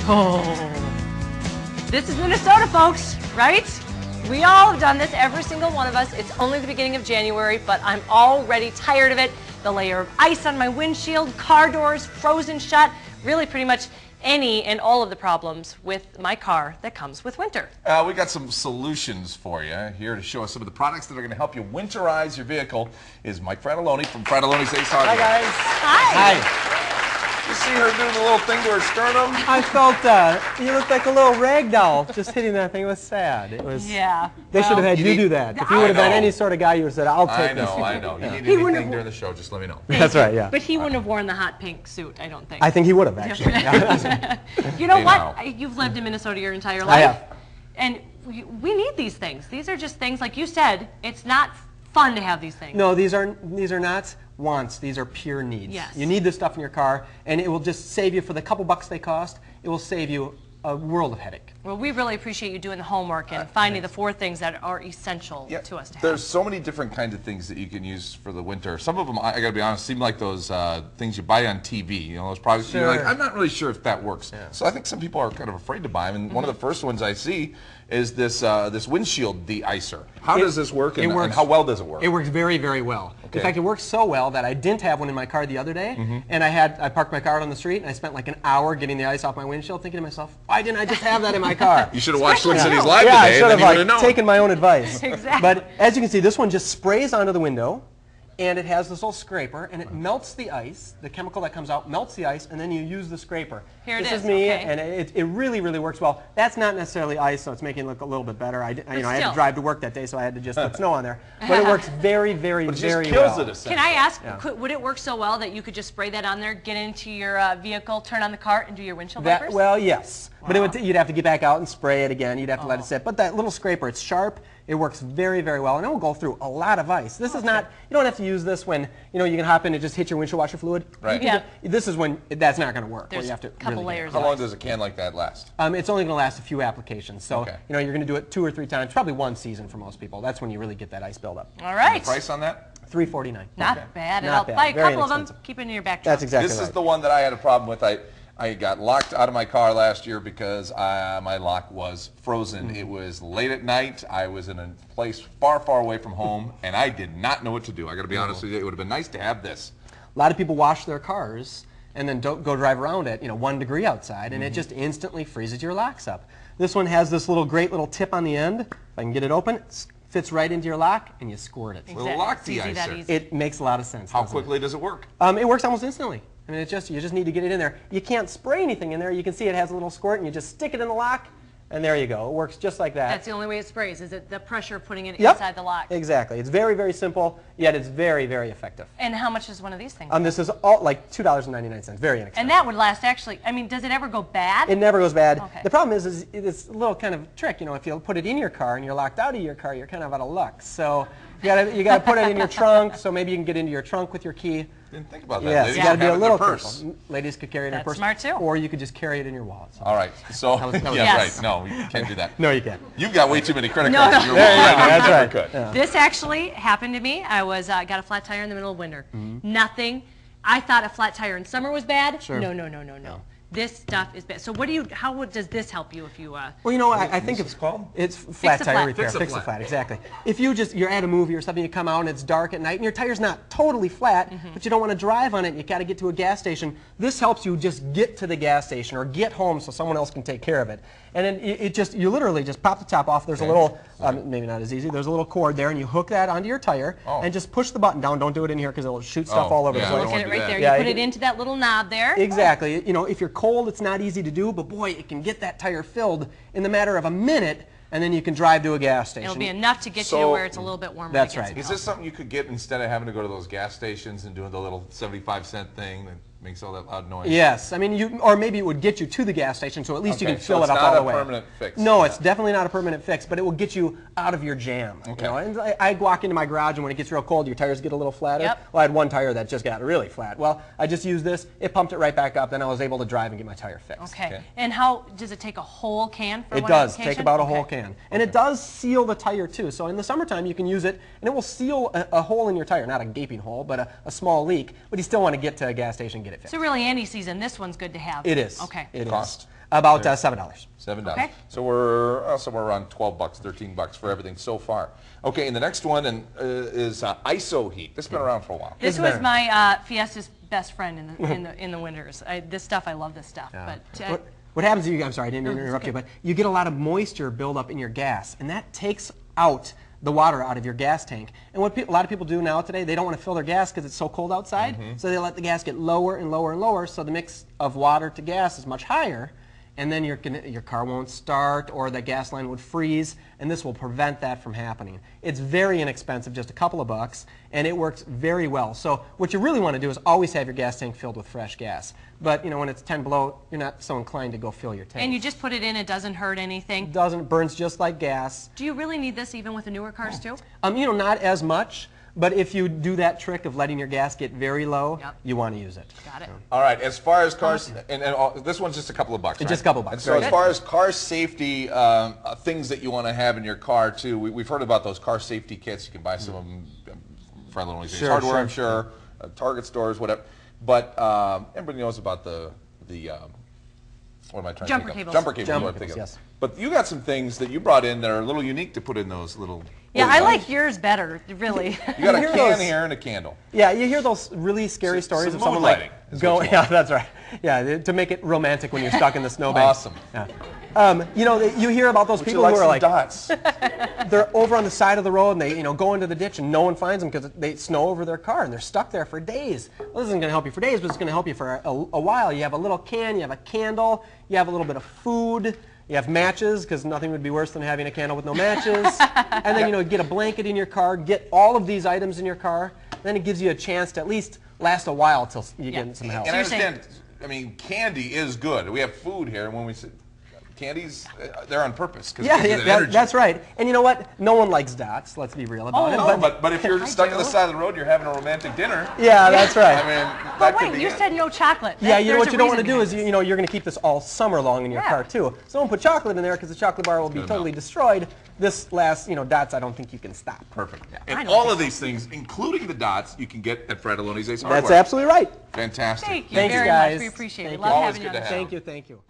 Oh. This is Minnesota, folks, right? We all have done this, every single one of us. It's only the beginning of January, but I'm already tired of it. The layer of ice on my windshield, car doors frozen shut, really pretty much any and all of the problems with my car that comes with winter. We got some solutions for you. Here to show us some of the products that are going to help you winterize your vehicle is Mike Fratelloni from Fratelloni's Ace Hardware. Hi, guys. Hi. Hi. You see her doing the little thing to her sternum? I felt you looked like a little rag doll just hitting that thing. It was sad. It was. Yeah. They should have had you do that. If you would have been any sort of guy, you would have said, "I'll take this." I know. You need He anything during the show, just let me know. That's right. Yeah. But he wouldn't have worn the hot pink suit, I don't think. I think he would have actually. You know Hey, what? now. You've lived in Minnesota your entire I life. have. And we need these things. These are just things, like you said, it's not fun to have these things. No, these are not wants. These are pure needs. Yes. You need this stuff in your car, and it will just save you for the couple bucks they cost. It will save you a world of headache. Well, we really appreciate you doing the homework and finding the 4 things that are essential to us to have. There's so many different kinds of things that you can use for the winter. Some of them, I got to be honest, seem like those things you buy on TV. You know, those products. You're like, I'm not really sure if that works. Yeah. So I think some people are kind of afraid to buy them. And one of the first ones I see is this this windshield de-icer. How does this work, and how well does it work? It works very, very well. Okay. In fact, it works so well that I didn't have one in my car the other day, and I parked my car out on the street, and I spent like an hour getting the ice off my windshield, thinking to myself, why didn't I just have that in my car? You should have watched Twin Especially Cities now. Live Yeah, I today, should and then have you would have known. taken my own advice. Exactly. But as you can see, this one just sprays onto the window, and it has this little scraper, and it melts the ice. The chemical that comes out melts the ice, and then you use the scraper. Here it this is, is me, okay. and it really, really works well. That's not necessarily ice, so it's making it look a little bit better. I had still. to drive to work that day, so I had to just put snow on there. But it works very, very, But it very just kills well. it, essentially. Can I ask, would it work so well that you could just spray that on there, get into your vehicle, turn on the cart, and do your windshield wipers? Well, yes. But you'd have to get back out and spray it again. You'd have to let it sit. But that little scraper, it's sharp. It works very, very well, and it will go through a lot of ice. This is not, you don't have to use this when, you can hop in and just hit your windshield washer fluid. Right. Yeah. This is when that's not going to work. There's you have to a couple really layers How of long ice. does a can like that last? It's only going to last a few applications. So, Okay. you're going to do it 2 or 3 times, probably 1 season for most people. That's when you really get that ice buildup. All right. The price on that? $3.49. Not bad at Not all. bad. Buy a Very couple of them, inexpensive. keep it in your back truck. That's exactly This right. is the one that I had a problem with. I got locked out of my car last year because my lock was frozen. It was late at night. I was in a place far, far away from home, and I did not know what to do. I got to be honest with you. It would have been nice to have this. A lot of people wash their cars and then don't go drive around at 1 degree outside, and it just instantly freezes your locks up. This one has this great little tip on the end. If I can get it open, it fits right into your lock, and you squirt it. Little lock It's easy, that de-icer. easy. It makes a lot of sense. How doesn't quickly does it work? it? It works almost instantly. I mean, you just need to get it in there. You can't spray anything in there. You can see it has a little squirt, and you just stick it in the lock, and there you go. It works just like that. That's the only way it sprays, is it the pressure of putting it Yep. inside the lock. Exactly. It's very, very simple, yet it's very, very effective. And how much is one of these things? This is all like $2.99. Very inexpensive. And that would last, actually, I mean, does it ever go bad? It never goes bad. Okay. The problem is it's a little kind of trick. If you put it in your car and you're locked out of your car, you're kind of out of luck. So you gotta put it in your trunk. So maybe you can get into your trunk with your key. Didn't think about that. Yes, Ladies you gotta have be it a in little their purse. careful. Ladies could carry it in their That's purse. smart, too. Or you could just carry it in your wallet. So. All right. So, that was yeah, Yes. right. No, you can't do that. No, you can't. You've got way too many credit No, cards. no. in your There you wallet. go. That's You right. could. Yeah. This actually happened to me. I was got a flat tire in the middle of winter. Nothing. I thought a flat tire in summer was bad. Sure. No. This stuff is bad. So how does this help you if you... Well, I think What's it called? it's flat a tire flat. repair. Fix a Fix a flat. flat, exactly. If you're at a movie or something, you come out and it's dark at night and your tire's not totally flat, but you don't want to drive on it, you got to get to a gas station. This helps you just get to the gas station or get home so someone else can take care of it. And then you literally just pop the top off. There's a little, maybe not as easy, there's a little cord there, and you hook that onto your tire and just push the button down. Don't do it in here because it'll shoot stuff all over yeah, the I place. don't Look wanna at it do right that. there. Yeah, You put you it can- into that little knob there. Exactly. If you're cold, it's not easy to do, but boy, it can get that tire filled in the matter of a minute, and then you can drive to a gas station. It'll be enough to get you to So- where it's a little bit warmer. That's to get right. some Is this something you could get instead of having to go to those gas stations and doing the little 75-cent thing that makes all that loud noise? Yes, I mean, or maybe it would get you to the gas station, so at least you Okay, can so fill it's it up not all a the way. permanent fix. No, it's definitely not a permanent fix, but it will get you out of your jam. Okay. And I walk into my garage, and when it gets real cold, your tires get a little flatter. Yep. Well, I had one tire that just got really flat. Well, I just used this. It pumped it right back up. Then I was able to drive and get my tire fixed. Okay. And how does it take a whole can for It one does application? take about a whole Okay. can, and it does seal the tire too. So in the summertime, you can use it, and it will seal a hole in your tire, not a gaping hole, but a small leak. But you still want to get to a gas station, and get it fixed. So really, any season, this one's good to have. It is. Okay. It is. Cost? About $7. $7. Okay. So we're somewhere around $12, $13 for everything so far. Okay, and the next one is ISO Heat. This has been around for a while. This It's was better. my Fiesta's best friend in the winters. This stuff, I love this stuff. Yeah. But What happens is, I'm sorry, I didn't No, mean to it's interrupt you, okay. but you get a lot of moisture buildup in your gas, and that takes out the water out of your gas tank. And what a lot of people do now today, they don't want to fill their gas because it's so cold outside, so they let the gas get lower and lower and lower, so the mix of water to gas is much higher, and then your car won't start, or the gas line would freeze, and this will prevent that from happening. It's very inexpensive, just a couple of bucks, and it works very well. So what you really want to do is always have your gas tank filled with fresh gas. But when it's 10 below, you're not so inclined to go fill your tank. and you just put it in, it doesn't hurt anything. Burns just like gas. Do you really need this even with the newer cars too? Not as much, but if you do that trick of letting your gas get very low, Yep. you want to use it. Got it. All right, as far as cars, and this one's just a couple of bucks, right? Just a couple bucks, And so very as good. far as car safety things that you want to have in your car too, we've heard about those car safety kits. You can buy some of them for Little League Sure, hardware, sure. I'm sure, Target stores, whatever. But everybody knows about the what am I trying Jumper to think cables. of? Jumper cables. Jumper what I'm thinking cables, of. yes. But you got some things that you brought in that are a little unique to put in those little. Yeah, holy I like buttons. yours better, really. You got a You hear can those- here and a candle. Yeah, you hear those really scary Some stories of someone like moonlighting is what going. you Yeah, want. that's right. Yeah, to make it romantic when you're stuck in the snowbank. Awesome. Yeah. You hear about those Would you people like who are some like dots? they're over on the side of the road and they go into the ditch and no one finds them because they snow over their car and they're stuck there for days. Well, this isn't going to help you for days, but it's going to help you for a while. You have a little can, you have a candle, you have a little bit of food. You have matches, because nothing would be worse than having a candle with no matches. And then, get a blanket in your car, get all of these items in your car. Then it gives you a chance to at least last a while till you get some help. And I you're saying- understand, I mean, candy is good. We have food here, and when we say candies, they're on purpose. 'Ause it Yeah, gives you that energy. that's right. And you know what? No one likes dots. Let's be real about it. No, but if you're I stuck on the do. side of the road, you're having a romantic dinner. Yeah, that's right. I mean, But that could wait, be you it. said no chocolate. Yeah, you know There's what a you don't want to reason do is behind you're going to keep this all summer long in your Yeah. car too. So don't put chocolate in there because the chocolate bar will be gonna totally melt. destroyed. This last dots I don't think you can stop. Perfect. I And don't all think of these things, including the dots, you can get at Fratelloni's Ace Hardware. That's absolutely right. Fantastic. Thank you Thanks, very guys. much. We appreciate it. Thank Love you. Always having good you on to the have. show. Thank you.